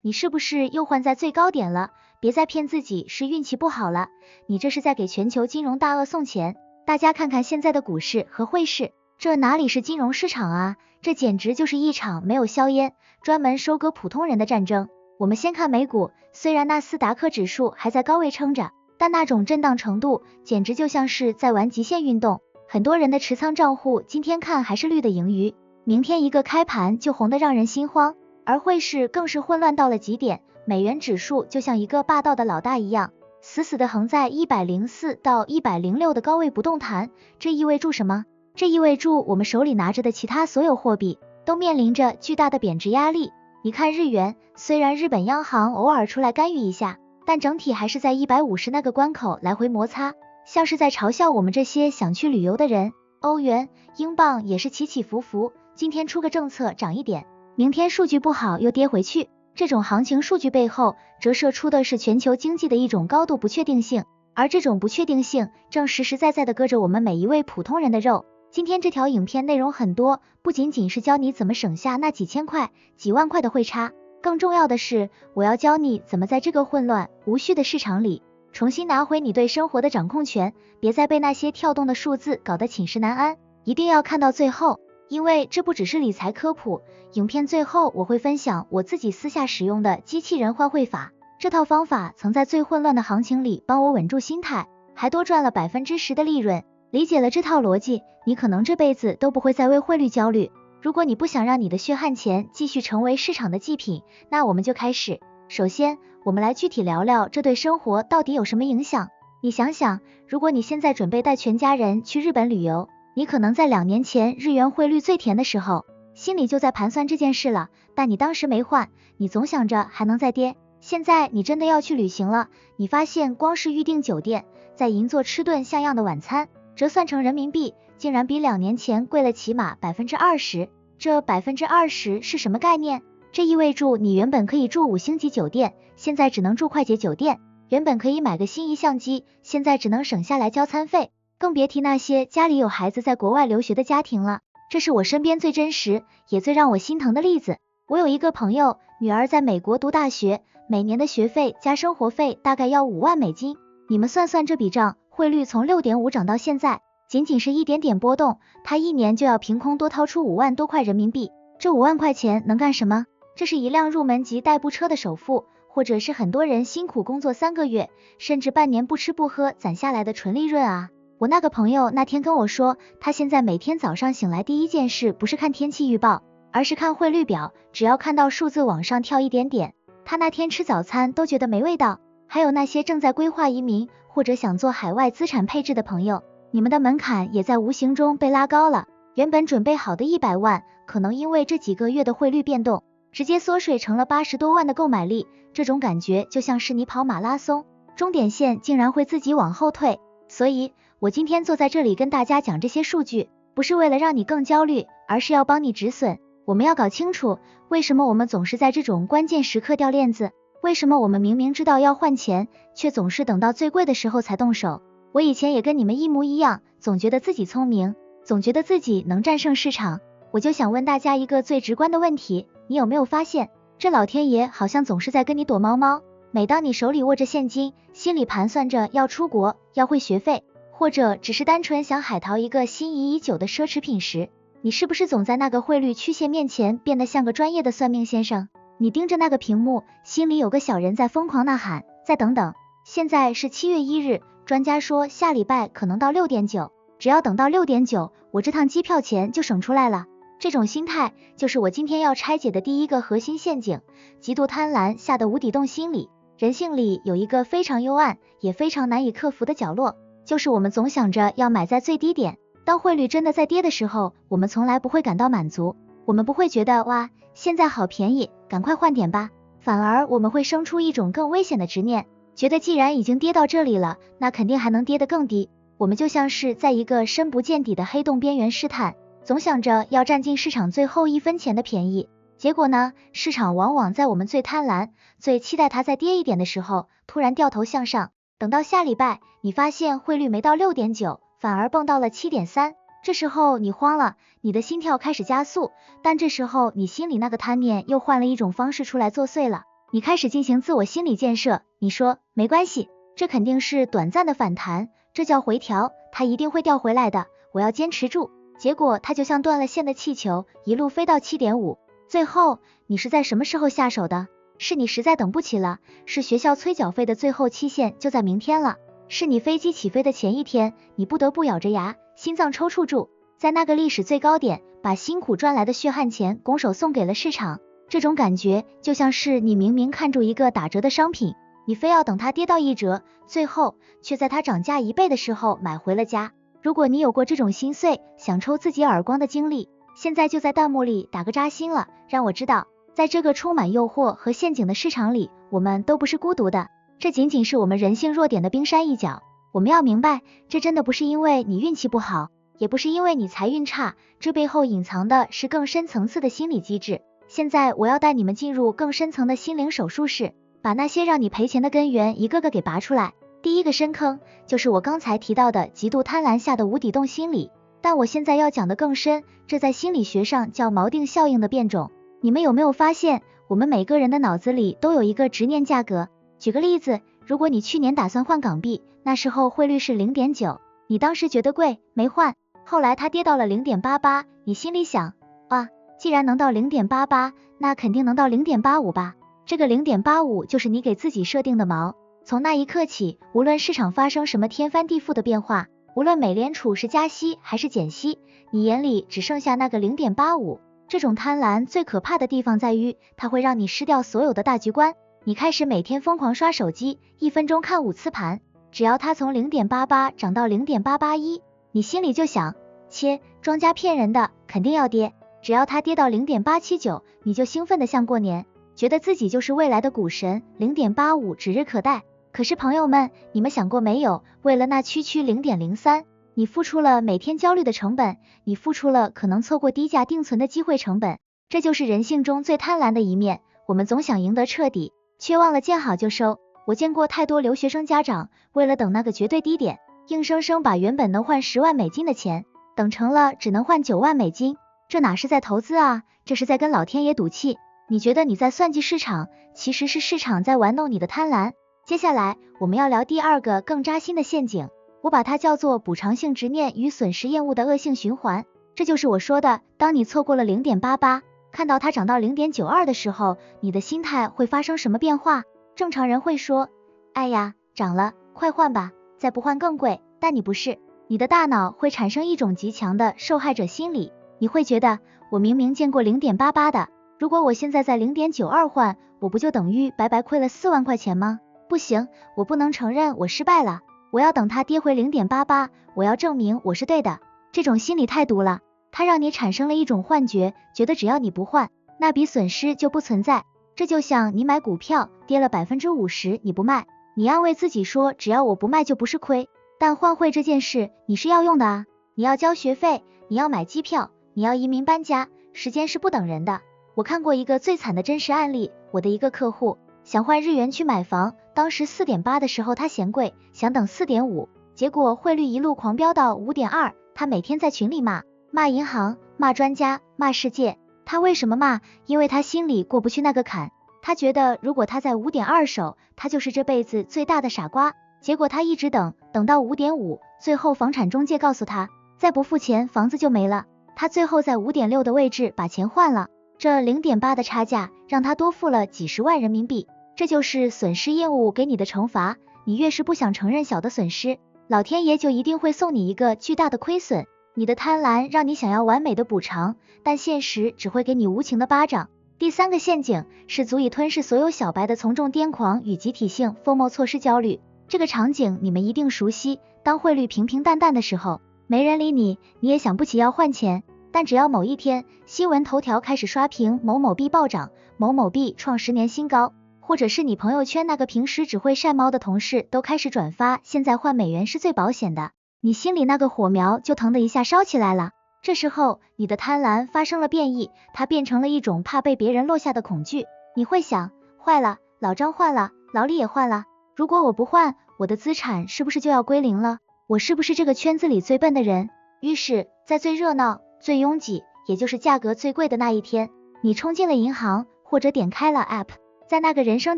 你是不是又换在最高点了？别再骗自己是运气不好了，你这是在给全球金融大鳄送钱。大家看看现在的股市和汇市，这哪里是金融市场啊，这简直就是一场没有硝烟，专门收割普通人的战争。我们先看美股，虽然纳斯达克指数还在高位撑着，但那种震荡程度简直就像是在玩极限运动，很多人的持仓账户今天看还是绿的盈余，明天一个开盘就红得让人心慌。而汇市更是混乱到了极点，美元指数就像一个霸道的老大一样，死死的横在104到106的高位不动弹。这意味着什么？这意味着我们手里拿着的其他所有货币都面临着巨大的贬值压力。你看日元，虽然日本央行偶尔出来干预一下，但整体还是在150那个关口来回摩擦，像是在嘲笑我们这些想去旅游的人。欧元、英镑也是起起伏伏，今天出个政策涨一点，明天数据不好又跌回去，这种行情数据背后折射出的是全球经济的一种高度不确定性，而这种不确定性正实实在在的割着我们每一位普通人的肉。今天这条影片内容很多，不仅仅是教你怎么省下那几千块、几万块的汇差，更重要的是，我要教你怎么在这个混乱无序的市场里，重新拿回你对生活的掌控权，别再被那些跳动的数字搞得寝食难安。一定要看到最后，因为这不只是理财科普，影片最后我会分享我自己私下使用的机器人换汇法，这套方法曾在最混乱的行情里帮我稳住心态，还多赚了10%的利润。理解了这套逻辑，你可能这辈子都不会再为汇率焦虑。如果你不想让你的血汗钱继续成为市场的祭品，那我们就开始。首先，我们来具体聊聊这对生活到底有什么影响。你想想，如果你现在准备带全家人去日本旅游，你可能在2年前日元汇率最甜的时候，心里就在盘算这件事了，但你当时没换，你总想着还能再跌。现在你真的要去旅行了，你发现光是预订酒店，再银座吃顿像样的晚餐，折算成人民币，竟然比2年前贵了起码20%。这20%是什么概念？这意味着你原本可以住5星级酒店，现在只能住快捷酒店；原本可以买个心仪相机，现在只能省下来交餐费。更别提那些家里有孩子在国外留学的家庭了。这是我身边最真实，也最让我心疼的例子。我有一个朋友，女儿在美国读大学，每年的学费加生活费大概要5万美金。你们算算这笔账，汇率从6.5涨到现在，仅仅是一点点波动，他一年就要凭空多掏出5万多块人民币。这5万块钱能干什么？这是一辆入门级代步车的首付，或者是很多人辛苦工作3个月，甚至半年不吃不喝攒下来的纯利润啊。我那个朋友那天跟我说，他现在每天早上醒来第一件事不是看天气预报，而是看汇率表，只要看到数字往上跳一点点，他那天吃早餐都觉得没味道。还有那些正在规划移民或者想做海外资产配置的朋友，你们的门槛也在无形中被拉高了，原本准备好的100万，可能因为这几个月的汇率变动，直接缩水成了80多万的购买力。这种感觉就像是你跑马拉松，终点线竟然会自己往后退。所以我今天坐在这里跟大家讲这些数据，不是为了让你更焦虑，而是要帮你止损。我们要搞清楚，为什么我们总是在这种关键时刻掉链子，为什么我们明明知道要换钱，却总是等到最贵的时候才动手。我以前也跟你们一模一样，总觉得自己聪明，总觉得自己能战胜市场。我就想问大家一个最直观的问题，你有没有发现，这老天爷好像总是在跟你躲猫猫？每当你手里握着现金，心里盘算着要出国，要汇学费，或者只是单纯想海淘一个心仪已久的奢侈品时，你是不是总在那个汇率曲线面前变得像个专业的算命先生？你盯着那个屏幕，心里有个小人在疯狂呐喊，再等等。现在是7月1日，专家说下礼拜可能到6.9，只要等到6.9，我这趟机票钱就省出来了。这种心态就是我今天要拆解的第一个核心陷阱，极度贪婪下的无底洞心理。人性里有一个非常幽暗也非常难以克服的角落，就是我们总想着要买在最低点，当汇率真的在跌的时候，我们从来不会感到满足，我们不会觉得哇，现在好便宜，赶快换点吧，反而我们会生出一种更危险的执念，觉得既然已经跌到这里了，那肯定还能跌得更低。我们就像是在一个深不见底的黑洞边缘试探，总想着要占尽市场最后1分钱的便宜。结果呢，市场往往在我们最贪婪、最期待它再跌一点的时候，突然掉头向上。等到下礼拜，你发现汇率没到6.9，反而蹦到了7.3，这时候你慌了，你的心跳开始加速，但这时候你心里那个贪念又换了一种方式出来作祟了。你开始进行自我心理建设，你说没关系，这肯定是短暂的反弹，这叫回调，它一定会掉回来的，我要坚持住。结果它就像断了线的气球，一路飞到7.5。最后你是在什么时候下手的？是你实在等不起了，是学校催缴费的最后期限就在明天了，是你飞机起飞的前一天，你不得不咬着牙，心脏抽搐住，在那个历史最高点，把辛苦赚来的血汗钱拱手送给了市场。这种感觉就像是你明明看中一个打折的商品，你非要等它跌到1折，最后却在它涨价1倍的时候买回了家。如果你有过这种心碎，想抽自己耳光的经历，现在就在弹幕里打个扎心了，让我知道，在这个充满诱惑和陷阱的市场里，我们都不是孤独的，这仅仅是我们人性弱点的冰山一角。我们要明白，这真的不是因为你运气不好，也不是因为你财运差，这背后隐藏的是更深层次的心理机制。现在我要带你们进入更深层的心灵手术室，把那些让你赔钱的根源一个个给拔出来。第一个深坑，就是我刚才提到的极度贪婪下的无底洞心理，但我现在要讲的更深，这在心理学上叫锚定效应的变种。你们有没有发现，我们每个人的脑子里都有一个执念价格？举个例子，如果你去年打算换港币，那时候汇率是 0.9， 你当时觉得贵，没换，后来它跌到了 0.88， 你心里想，哇，既然能到 0.88， 那肯定能到 0.85 吧。这个 0.85 就是你给自己设定的锚。从那一刻起，无论市场发生什么天翻地覆的变化，无论美联储是加息还是减息，你眼里只剩下那个 0.85。这种贪婪最可怕的地方在于，它会让你失掉所有的大局观。你开始每天疯狂刷手机，1分钟看5次盘，只要它从 0.88 涨到 0.881， 你心里就想，切，庄家骗人的，肯定要跌。只要它跌到 0.879， 你就兴奋得像过年，觉得自己就是未来的股神， 0.85 指日可待。可是朋友们，你们想过没有，为了那区区 0.03， 你付出了每天焦虑的成本，你付出了可能错过低价定存的机会成本。这就是人性中最贪婪的一面，我们总想赢得彻底，却忘了见好就收。我见过太多留学生家长，为了等那个绝对低点，硬生生把原本能换10万美金的钱，等成了只能换9万美金。这哪是在投资啊，这是在跟老天爷赌气。你觉得你在算计市场，其实是市场在玩弄你的贪婪。接下来我们要聊第二个更扎心的陷阱，我把它叫做补偿性执念与损失厌恶的恶性循环。这就是我说的，当你错过了 0.88， 看到它涨到 0.92 的时候，你的心态会发生什么变化？正常人会说，哎呀，涨了，快换吧，再不换更贵。但你不是，你的大脑会产生一种极强的受害者心理，你会觉得，我明明见过 0.88 的，如果我现在在 0.92 换，我不就等于白白亏了4万块钱吗？不行，我不能承认我失败了，我要等它跌回 0.88， 我要证明我是对的。这种心理太毒了，它让你产生了一种幻觉，觉得只要你不换，那笔损失就不存在。这就像你买股票跌了 50%， 你不卖，你安慰自己说只要我不卖就不是亏，但换汇这件事你是要用的啊，你要交学费，你要买机票，你要移民搬家，时间是不等人的。我看过一个最惨的真实案例，我的一个客户想换日元去买房，当时 4.8 的时候他嫌贵，想等 4.5， 结果汇率一路狂飙到 5.2， 他每天在群里骂银行，骂专家，骂世界。他为什么骂？因为他心里过不去那个坎，他觉得如果他在 5.2 手，他就是这辈子最大的傻瓜。结果他一直等到 5.5， 最后房产中介告诉他，再不付钱房子就没了。他最后在 5.6 的位置把钱换了，这 0.8 的差价让他多付了几十万人民币。这就是损失厌恶给你的惩罚，你越是不想承认小的损失，老天爷就一定会送你一个巨大的亏损。你的贪婪让你想要完美的补偿，但现实只会给你无情的巴掌。第三个陷阱是足以吞噬所有小白的从众癫狂与集体性 FOMO 错失焦虑。这个场景你们一定熟悉，当汇率平平淡淡的时候，没人理你，你也想不起要换钱，但只要某一天新闻头条开始刷屏某某币暴涨，某某币创10年新高，或者是你朋友圈那个平时只会晒猫的同事都开始转发现在换美元是最保险的，你心里那个火苗就腾的一下烧起来了。这时候你的贪婪发生了变异，它变成了一种怕被别人落下的恐惧。你会想，坏了，老张换了，老李也换了，如果我不换，我的资产是不是就要归零了？我是不是这个圈子里最笨的人？于是在最热闹最拥挤也就是价格最贵的那一天，你冲进了银行或者点开了 App，在那个人声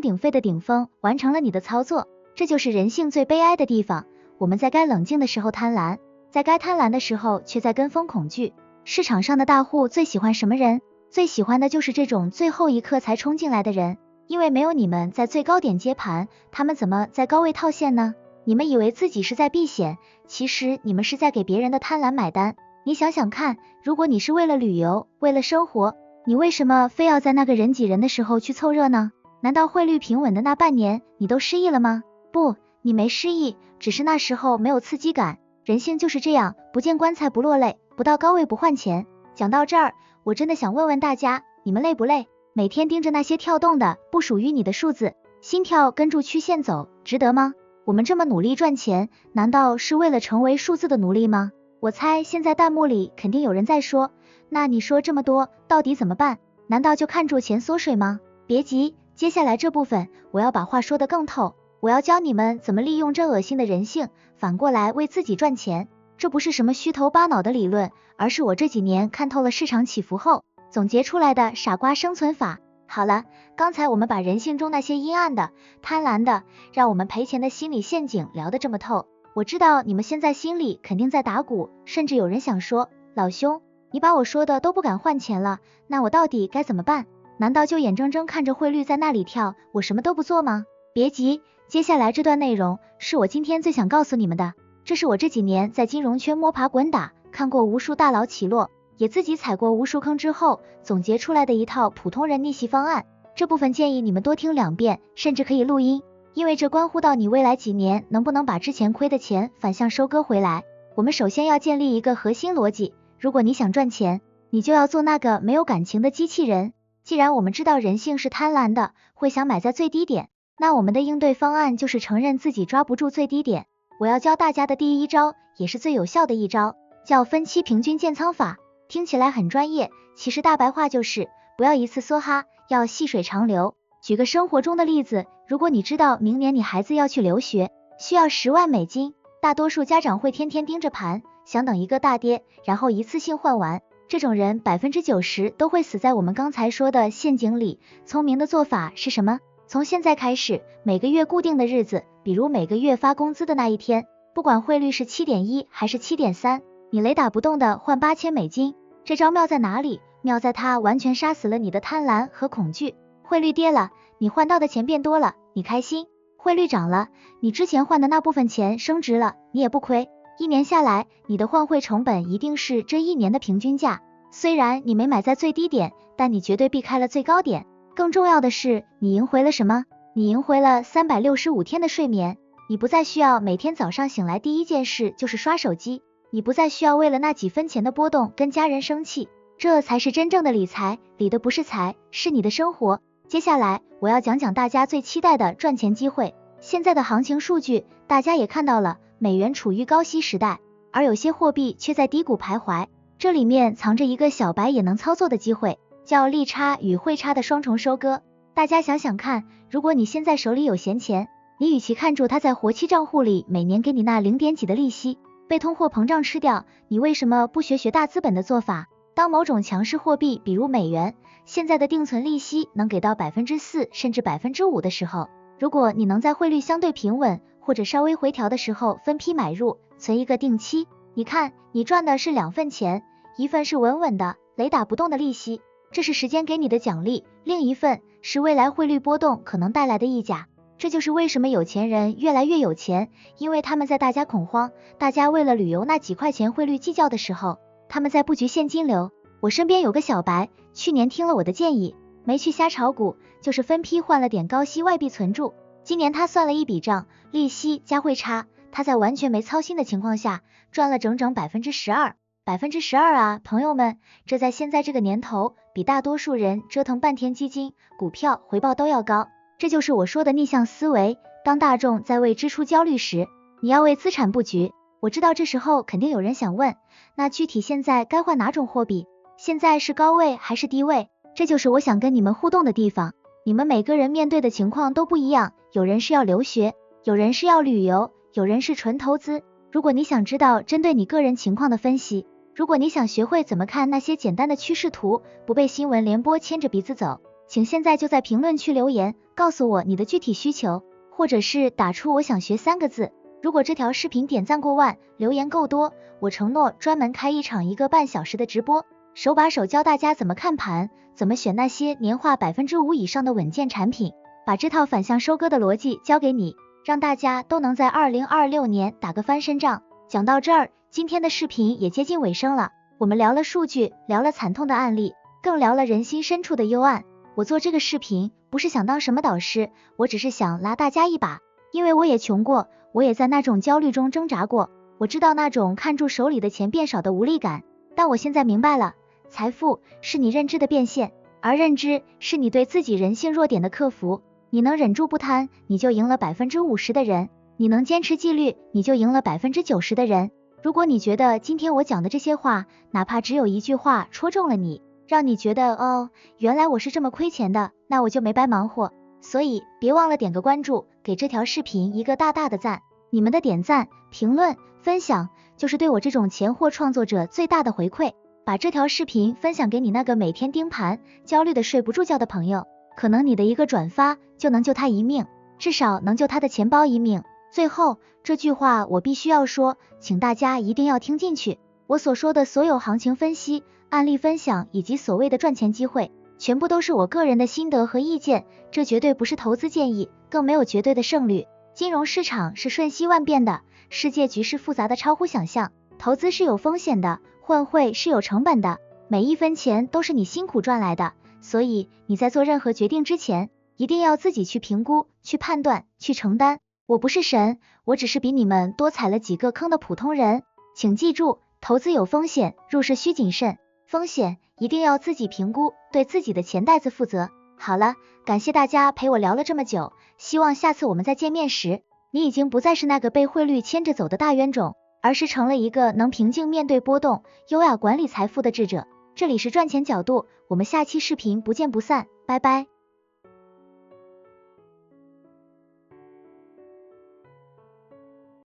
鼎沸的顶峰完成了你的操作。这就是人性最悲哀的地方，我们在该冷静的时候贪婪，在该贪婪的时候却在跟风恐惧。市场上的大户最喜欢什么人？最喜欢的就是这种最后一刻才冲进来的人，因为没有你们在最高点接盘，他们怎么在高位套现呢？你们以为自己是在避险，其实你们是在给别人的贪婪买单。你想想看，如果你是为了旅游，为了生活，你为什么非要在那个人挤人的时候去凑热闹？难道汇率平稳的那半年你都失忆了吗？不，你没失忆，只是那时候没有刺激感。人性就是这样，不见棺材不落泪，不到高位不换钱。讲到这儿，我真的想问问大家，你们累不累？每天盯着那些跳动的不属于你的数字，心跳跟住曲线走，值得吗？我们这么努力赚钱，难道是为了成为数字的奴隶吗？我猜现在弹幕里肯定有人在说，那你说这么多，到底怎么办？难道就看住钱缩水吗？别急，接下来这部分我要把话说得更透，我要教你们怎么利用这恶心的人性，反过来为自己赚钱。这不是什么虚头巴脑的理论，而是我这几年看透了市场起伏后总结出来的傻瓜生存法。好了，刚才我们把人性中那些阴暗的、贪婪的、让我们赔钱的心理陷阱聊得这么透，我知道你们现在心里肯定在打鼓，甚至有人想说，老兄，你把我说的都不敢换钱了，那我到底该怎么办？难道就眼睁睁看着汇率在那里跳，我什么都不做吗？别急，接下来这段内容是我今天最想告诉你们的，这是我这几年在金融圈摸爬滚打，看过无数大佬起落，也自己踩过无数坑之后总结出来的一套普通人逆袭方案。这部分建议你们多听2遍，甚至可以录音，因为这关乎到你未来几年能不能把之前亏的钱反向收割回来。我们首先要建立一个核心逻辑，如果你想赚钱，你就要做那个没有感情的机器人。既然我们知道人性是贪婪的，会想买在最低点，那我们的应对方案就是承认自己抓不住最低点。我要教大家的第一招，也是最有效的一招，叫分期平均建仓法。听起来很专业，其实大白话就是不要一次梭哈，要细水长流。举个生活中的例子，如果你知道明年你孩子要去留学，需要10万美金，大多数家长会天天盯着盘，想等一个大跌，然后一次性换完。这种人90%都会死在我们刚才说的陷阱里。聪明的做法是什么？从现在开始，每个月固定的日子，比如每个月发工资的那一天，不管汇率是 7.1 还是 7.3， 你雷打不动的换8000美金。这招妙在哪里？妙在它完全杀死了你的贪婪和恐惧。汇率跌了，你换到的钱变多了，你开心；汇率涨了，你之前换的那部分钱升值了，你也不亏。1年下来，你的换汇成本一定是这1年的平均价。虽然你没买在最低点，但你绝对避开了最高点。更重要的是，你赢回了什么？你赢回了365天的睡眠。你不再需要每天早上醒来第一件事就是刷手机，你不再需要为了那几分钱的波动跟家人生气。这才是真正的理财，理的不是财，是你的生活。接下来我要讲讲大家最期待的赚钱机会。现在的行情数据大家也看到了，美元处于高息时代，而有些货币却在低谷徘徊，这里面藏着一个小白也能操作的机会，叫利差与汇差的双重收割。大家想想看，如果你现在手里有闲钱，你与其看住它在活期账户里每年给你那0点几的利息被通货膨胀吃掉，你为什么不学大资本的做法？当某种强势货币，比如美元，现在的定存利息能给到 4% 甚至 5% 的时候，如果你能在汇率相对平稳或者稍微回调的时候分批买入，存一个定期，你看你赚的是2份钱，一份是稳稳的雷打不动的利息，这是时间给你的奖励，另一份是未来汇率波动可能带来的溢价。这就是为什么有钱人越来越有钱，因为他们在大家恐慌，大家为了旅游那几块钱汇率计较的时候，他们在布局现金流。我身边有个小白，去年听了我的建议，没去瞎炒股，就是分批换了点高息外币存住。今年他算了一笔账，利息加汇差，他在完全没操心的情况下赚了整整 12%。12%啊，朋友们，这在现在这个年头，比大多数人折腾半天基金、股票回报都要高。这就是我说的逆向思维。当大众在为支出焦虑时，你要为资产布局。我知道这时候肯定有人想问，那具体现在该换哪种货币？现在是高位还是低位？这就是我想跟你们互动的地方。你们每个人面对的情况都不一样，有人是要留学，有人是要旅游，有人是纯投资。如果你想知道针对你个人情况的分析，如果你想学会怎么看那些简单的趋势图，不被新闻联播牵着鼻子走，请现在就在评论区留言，告诉我你的具体需求，或者是打出我想学3个字。如果这条视频点赞过万，留言够多，我承诺专门开一场1个半小时的直播，手把手教大家怎么看盘，怎么选那些年化5%以上的稳健产品，把这套反向收割的逻辑教给你，让大家都能在2026年打个翻身仗。讲到这儿，今天的视频也接近尾声了，我们聊了数据，聊了惨痛的案例，更聊了人心深处的幽暗。我做这个视频不是想当什么导师，我只是想拉大家一把，因为我也穷过，我也在那种焦虑中挣扎过，我知道那种看住手里的钱变少的无力感，但我现在明白了，财富是你认知的变现，而认知是你对自己人性弱点的克服。你能忍住不贪，你就赢了50%的人，你能坚持纪律，你就赢了90%的人。如果你觉得今天我讲的这些话，哪怕只有一句话戳中了你，让你觉得哦，原来我是这么亏钱的，那我就没白忙活。所以别忘了点个关注，给这条视频一个大大的赞。你们的点赞、评论、分享，就是对我这种钱货创作者最大的回馈。把这条视频分享给你那个每天盯盘、焦虑的睡不住觉的朋友，可能你的一个转发就能救他一命，至少能救他的钱包一命。最后，这句话我必须要说，请大家一定要听进去。我所说的所有行情分析、案例分享以及所谓的赚钱机会，全部都是我个人的心得和意见，这绝对不是投资建议，更没有绝对的胜率。金融市场是瞬息万变的，世界局势复杂的超乎想象，投资是有风险的，换汇是有成本的，每一分钱都是你辛苦赚来的，所以你在做任何决定之前，一定要自己去评估、去判断、去承担。我不是神，我只是比你们多踩了几个坑的普通人。请记住，投资有风险，入市需谨慎，风险一定要自己评估，对自己的钱袋子负责。好了，感谢大家陪我聊了这么久，希望下次我们再见面时，你已经不再是那个被汇率牵着走的大冤种，而是成了一个能平静面对波动、优雅管理财富的智者。这里是赚钱角度，我们下期视频不见不散，拜拜。